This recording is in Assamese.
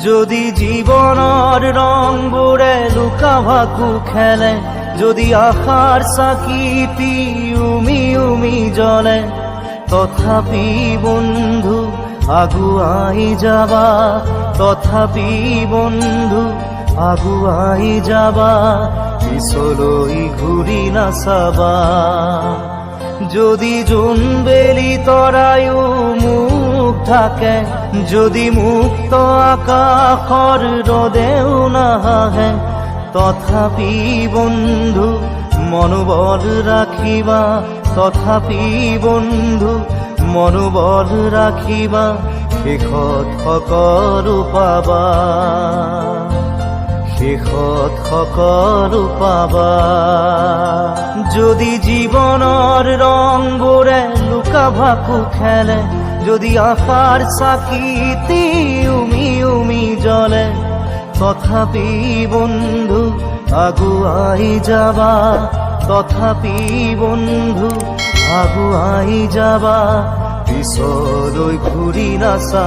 যদি জীৱনৰ ৰংবোৰে লুকা ভাকু খেলে, যদি আশাৰ চাকিটি উমি উমি জ্বলে, তথাপি বন্ধু আগুৱাই যাবা, তথাপি বন্ধু আগুৱাই যাবা, পিছলৈ ঘূৰি নাচাবা। যদি জোনবেলি তৰায়ো মুখ ঢাকে, যদি মুক্ত আকাশৰ ৰদেও নাহাহে, তথাপি বন্ধু মনোবল ৰাখিবা, তথাপি বন্ধু মনোবল ৰাখিবা, শেষত সকলো পাবা, শেষত সকলো পাবা। যদি জীৱনৰ ৰংবোৰে লুকা ভাকু খেলে, যদি আশাৰ চাকিটি উমি উমি জ্বলে, তথাপি বন্ধু আগুৱাই যাবা, তথাপি বন্ধু আগুৱাই যাবা, পিছলৈ ঘূৰি নাচা।